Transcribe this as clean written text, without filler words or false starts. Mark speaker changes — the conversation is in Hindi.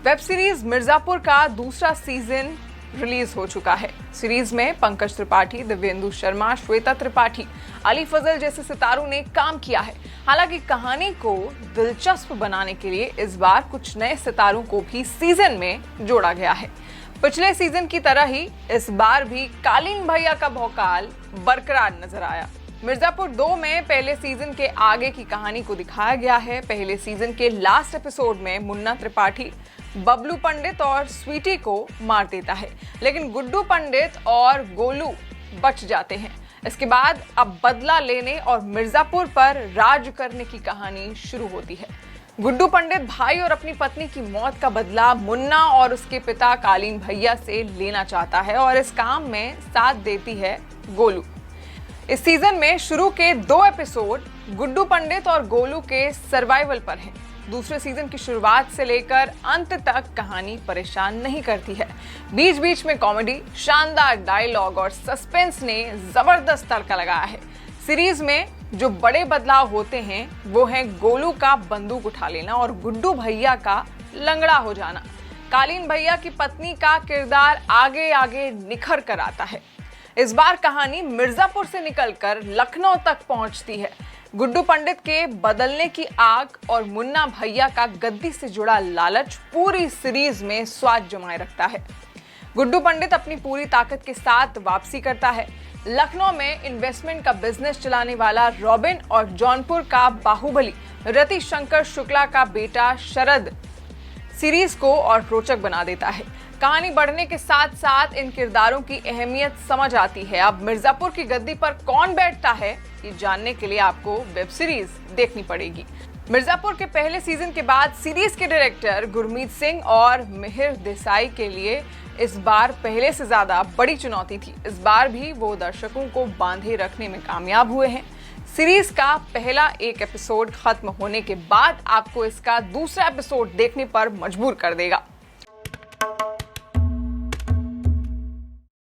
Speaker 1: वेब सीरीज मिर्जापुर का दूसरा सीजन रिलीज हो चुका है। सीरीज में पंकज त्रिपाठी, दिव्येंदु शर्मा, श्वेता त्रिपाठी, अली फजल जैसे सितारों ने काम किया है। हालांकि कहानी को दिलचस्प बनाने के लिए इस बार कुछ नए सितारों को भी सीजन में जोड़ा गया है। पिछले सीजन की तरह ही इस बार भी कालीन भैया का भौकाल बरकरार नजर आया। मिर्जापुर 2 में पहले सीजन के आगे की कहानी को दिखाया गया है। पहले सीजन के लास्ट एपिसोड में मुन्ना त्रिपाठी बबलू पंडित और स्वीटी को मार देता है, लेकिन गुड्डू पंडित और गोलू बच जाते हैं। इसके बाद अब बदला लेने और मिर्जापुर पर राज करने की कहानी शुरू होती है। गुड्डू पंडित भाई और अपनी पत्नी की मौत का बदला मुन्ना और उसके पिता कालीन भैया से लेना चाहता है और इस काम में साथ देती है गोलू। इस सीजन में शुरू के 2 एपिसोड गुड्डू पंडित और गोलू के सर्वाइवल पर हैं। दूसरे सीजन की शुरुआत से लेकर अंत तक कहानी परेशान नहीं करती है। बीच बीच में कॉमेडी, शानदार डायलॉग और सस्पेंस ने जबरदस्त तड़का लगाया है। सीरीज में जो बड़े बदलाव होते हैं वो हैं गोलू का बंदूक उठा लेना और गुड्डू भैया का लंगड़ा हो जाना। कालीन भैया की पत्नी का किरदार आगे आगे निखर कर आता है। इस बार कहानी मिर्जापुर से निकलकर लखनऊ तक पहुंचती है। गुड्डू पंडित के बदलने की आग और मुन्ना भैया का गद्दी से जुड़ा लालच पूरी सीरीज में स्वाद जमाए रखता है। गुड्डू पंडित अपनी पूरी ताकत के साथ वापसी करता है। लखनऊ में इन्वेस्टमेंट का बिजनेस चलाने वाला रॉबिन और जौनपुर का बाहुबली रति शंकर शुक्ला का बेटा शरद सीरीज को और रोचक बना देता है। कहानी बढ़ने के साथ साथ इन किरदारों की अहमियत समझ आती है। अब मिर्जापुर की गद्दी पर कौन बैठता है ये जानने के लिए आपको वेब सीरीज देखनी पड़ेगी। मिर्जापुर के पहले सीजन के बाद सीरीज के डायरेक्टर गुरमीत सिंह और मिहिर देसाई के लिए इस बार पहले से ज्यादा बड़ी चुनौती थी। इस बार भी वो दर्शकों को बांधे रखने में कामयाब हुए हैं। सीरीज का पहला एक एपिसोड खत्म होने के बाद आपको इसका दूसरा एपिसोड देखने पर मजबूर कर देगा।